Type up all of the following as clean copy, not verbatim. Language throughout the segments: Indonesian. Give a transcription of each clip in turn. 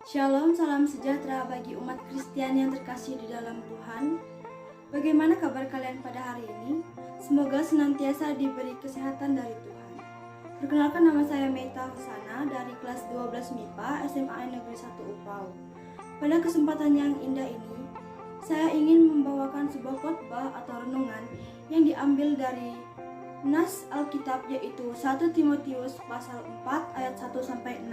Shalom, salam sejahtera bagi umat Kristen yang terkasih di dalam Tuhan. Bagaimana kabar kalian pada hari ini? Semoga senantiasa diberi kesehatan dari Tuhan. Perkenalkan, nama saya Meita Husana dari kelas 12 MIPA SMA Negeri 1 Upau. Pada kesempatan yang indah ini, saya ingin membawakan sebuah khotbah atau renungan yang diambil dari nas Alkitab, yaitu 1 Timotius pasal 4 ayat 1-16.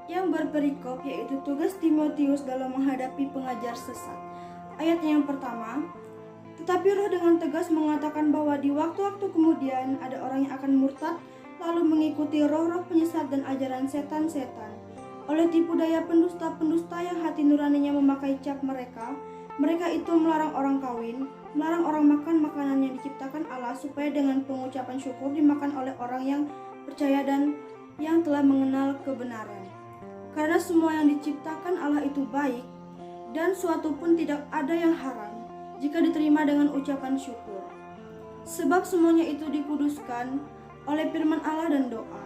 Yang berperikop yaitu tugas Timotius dalam menghadapi pengajar sesat. Ayat yang pertama, tetapi Roh dengan tegas mengatakan bahwa di waktu-waktu kemudian ada orang yang akan murtad lalu mengikuti roh-roh penyesat dan ajaran setan-setan. Oleh tipu daya pendusta-pendusta yang hati nuraninya memakai cap mereka itu melarang orang kawin, melarang orang makan makanan yang diciptakan Allah supaya dengan pengucapan syukur dimakan oleh orang yang percaya dan yang telah mengenal kebenaran. Karena semua yang diciptakan Allah itu baik, dan suatu pun tidak ada yang haram jika diterima dengan ucapan syukur. Sebab semuanya itu dikuduskan oleh firman Allah dan doa.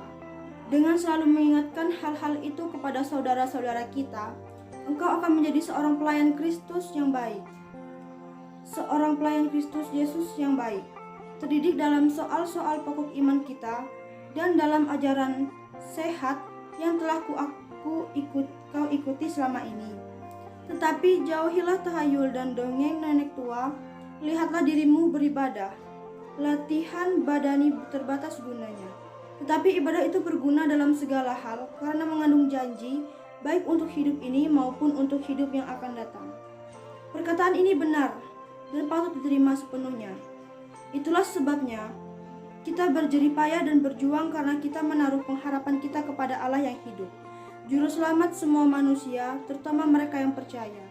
Dengan selalu mengingatkan hal-hal itu kepada saudara-saudara kita, engkau akan menjadi seorang pelayan Kristus yang baik. Seorang pelayan Kristus Yesus yang baik, terdidik dalam soal-soal pokok iman kita dan dalam ajaran sehat yang telah kau ikuti selama ini. Tetapi jauhilah tahayul dan dongeng nenek tua, lihatlah dirimu beribadah. Latihan badani terbatas gunanya, tetapi ibadah itu berguna dalam segala hal karena mengandung janji, baik untuk hidup ini maupun untuk hidup yang akan datang. Perkataan ini benar dan patut diterima sepenuhnya. Itulah sebabnya kita berjerih payah dan berjuang karena kita menaruh pengharapan kita kepada Allah yang hidup, Juru Selamat semua manusia, terutama mereka yang percaya.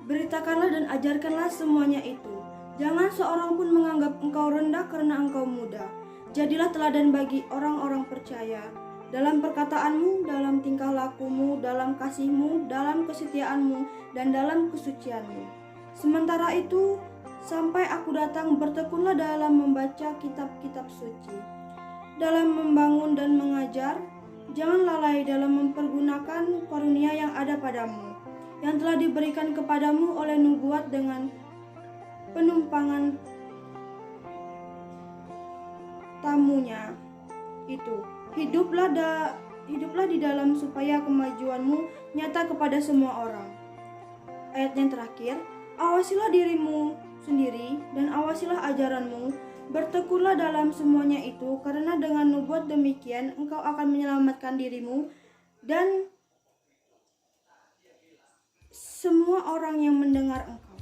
Beritakanlah dan ajarkanlah semuanya itu. Jangan seorang pun menganggap engkau rendah karena engkau muda. Jadilah teladan bagi orang-orang percaya dalam perkataanmu, dalam tingkah lakumu, dalam kasihmu, dalam kesetiaanmu, dan dalam kesucianmu. Sementara itu, sampai aku datang, bertekunlah dalam membaca kitab-kitab suci, dalam membangun dan mengajar. Jangan lalai dalam mempergunakan karunia yang ada padamu, yang telah diberikan kepadamu oleh nubuat dengan penumpangan tamunya itu. Hiduplah di dalam supaya kemajuanmu nyata kepada semua orang. Ayat yang terakhir, awasilah dirimu sendiri dan awasilah ajaranmu. Bertekunlah dalam semuanya itu, karena dengan nubuat demikian engkau akan menyelamatkan dirimu dan semua orang yang mendengar engkau.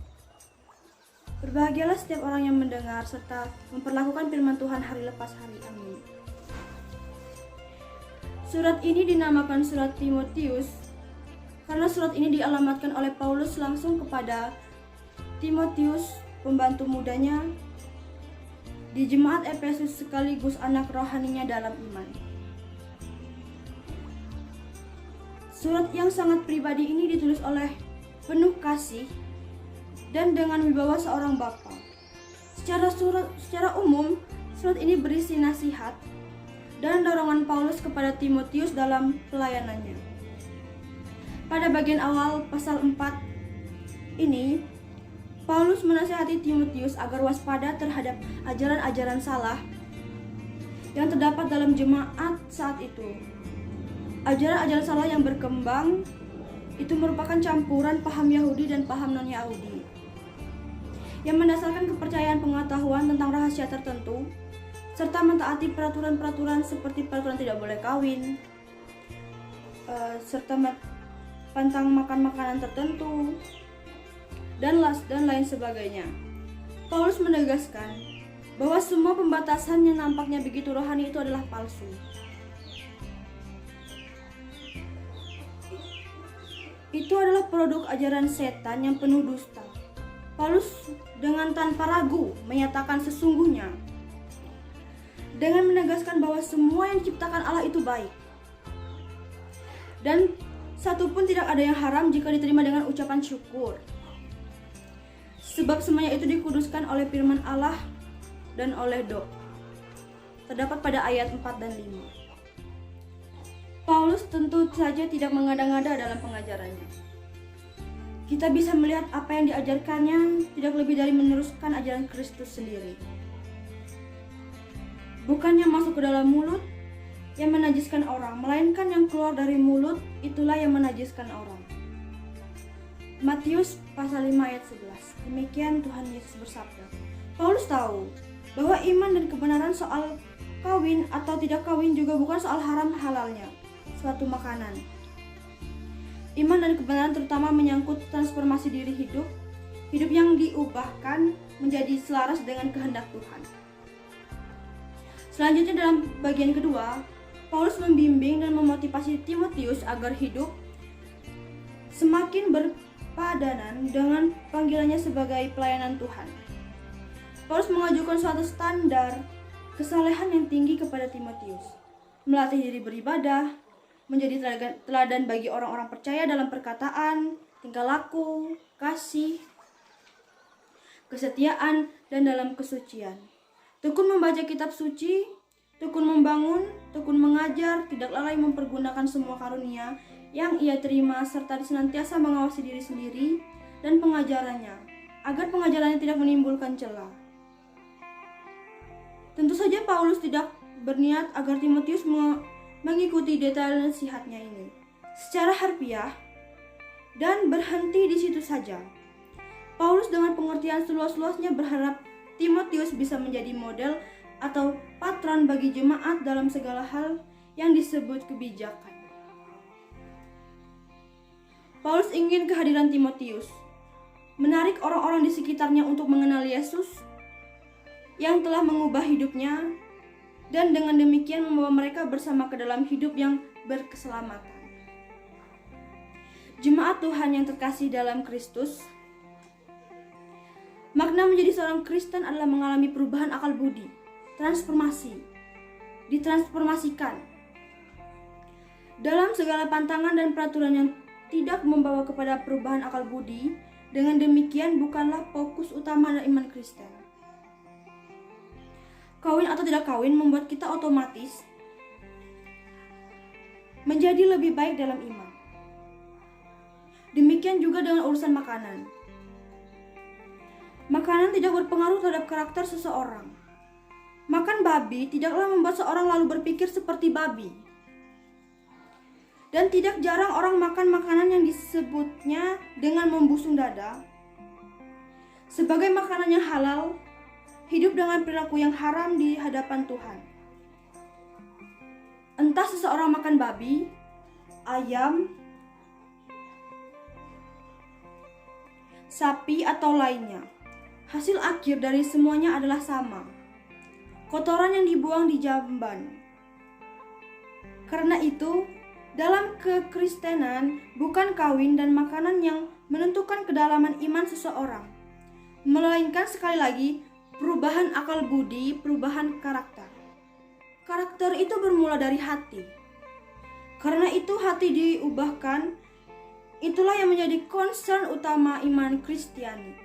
Berbahagialah setiap orang yang mendengar serta memperlakukan firman Tuhan hari lepas hari. Amin. Surat ini dinamakan surat Timotius karena surat ini dialamatkan oleh Paulus langsung kepada Timotius, pembantu mudanya di jemaat Efesus sekaligus anak rohaninya dalam iman. Surat yang sangat pribadi ini ditulis oleh penuh kasih dan dengan wibawa seorang bapa. Secara umum, surat ini berisi nasihat dan dorongan Paulus kepada Timotius dalam pelayanannya. Pada bagian awal pasal 4 ini, Paulus menasihati Timotius agar waspada terhadap ajaran-ajaran salah yang terdapat dalam jemaat saat itu. Ajaran-ajaran salah yang berkembang itu merupakan campuran paham Yahudi dan paham non-Yahudi yang mendasarkan kepercayaan pengetahuan tentang rahasia tertentu serta mentaati peraturan-peraturan seperti peraturan tidak boleh kawin, serta pantang makan makanan tertentu, dan lain sebagainya. Paulus menegaskan bahwa semua pembatasan yang nampaknya begitu rohani itu adalah palsu. Itu adalah produk ajaran setan yang penuh dusta. Paulus dengan tanpa ragu menyatakan sesungguhnya dengan menegaskan bahwa semua yang diciptakan Allah itu baik, dan satu pun tidak ada yang haram jika diterima dengan ucapan syukur. Sebab semuanya itu dikuduskan oleh firman Allah dan oleh doa. Terdapat pada ayat 4 dan 5. Paulus tentu saja tidak mengada-ngada dalam pengajarannya. Kita bisa melihat apa yang diajarkannya tidak lebih dari meneruskan ajaran Kristus sendiri. Bukannya masuk ke dalam mulut yang menajiskan orang, melainkan yang keluar dari mulut itulah yang menajiskan orang. Matius pasal 5 ayat 11. Demikian Tuhan Yesus bersabda. Paulus tahu bahwa iman dan kebenaran soal kawin atau tidak kawin juga bukan soal haram halalnya suatu makanan. Iman dan kebenaran terutama menyangkut transformasi diri hidup yang diubahkan menjadi selaras dengan kehendak Tuhan. Selanjutnya dalam bagian kedua, Paulus membimbing dan memotivasi Timotius agar hidup semakin berpadanan dengan panggilannya sebagai pelayanan Tuhan. Paulus mengajukan suatu standar kesalehan yang tinggi kepada Timotius, melatih diri beribadah, menjadi teladan bagi orang-orang percaya dalam perkataan, tingkah laku, kasih, kesetiaan, dan dalam kesucian. Tekun membaca kitab suci, tekun membangun, tekun mengajar, tidak lalai mempergunakan semua karunia yang ia terima, serta senantiasa mengawasi diri sendiri dan pengajarannya, agar pengajarannya tidak menimbulkan celah. Tentu saja Paulus tidak berniat agar Timotius mengikuti detail nasihatnya ini secara harfiah dan berhenti di situ saja. Paulus dengan pengertian seluas-luasnya berharap Timotius bisa menjadi model atau patron bagi jemaat dalam segala hal yang disebut kebijakan. Paulus ingin kehadiran Timotius menarik orang-orang di sekitarnya untuk mengenal Yesus yang telah mengubah hidupnya, dan dengan demikian membawa mereka bersama ke dalam hidup yang berkeselamatan. Jemaat Tuhan yang terkasih dalam Kristus, makna menjadi seorang Kristen adalah mengalami perubahan akal budi, ditransformasikan dalam segala pantangan dan peraturan yang tidak membawa kepada perubahan akal budi. Dengan demikian bukanlah fokus utama dari iman Kristen. Kawin atau tidak kawin membuat kita otomatis menjadi lebih baik dalam iman. Demikian juga dengan urusan makanan. Makanan tidak berpengaruh terhadap karakter seseorang. Makan babi tidaklah membuat seorang lalu berpikir seperti babi. Dan tidak jarang orang makan makanan yang disebutnya dengan membusung dada. Sebagai makanan yang halal, hidup dengan perilaku yang haram di hadapan Tuhan. Entah seseorang makan babi, ayam, sapi, atau lainnya, hasil akhir dari semuanya adalah sama. Kotoran yang dibuang di jamban. Karena itu, dalam kekristenan bukan kawin dan makanan yang menentukan kedalaman iman seseorang, melainkan sekali lagi perubahan akal budi, perubahan karakter. Karakter itu bermula dari hati. Karena itu hati diubahkan, itulah yang menjadi concern utama iman Kristiani.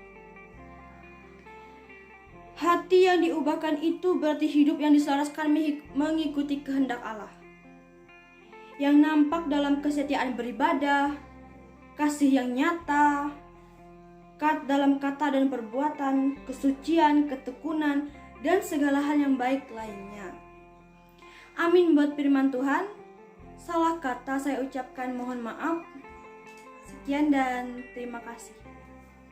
Hati yang diubahkan itu berarti hidup yang diselaraskan mengikuti kehendak Allah, yang nampak dalam kesetiaan beribadah, kasih yang nyata, dalam kata dan perbuatan, kesucian, ketekunan, dan segala hal yang baik lainnya. Amin buat firman Tuhan. Salah kata saya ucapkan mohon maaf. Sekian dan terima kasih.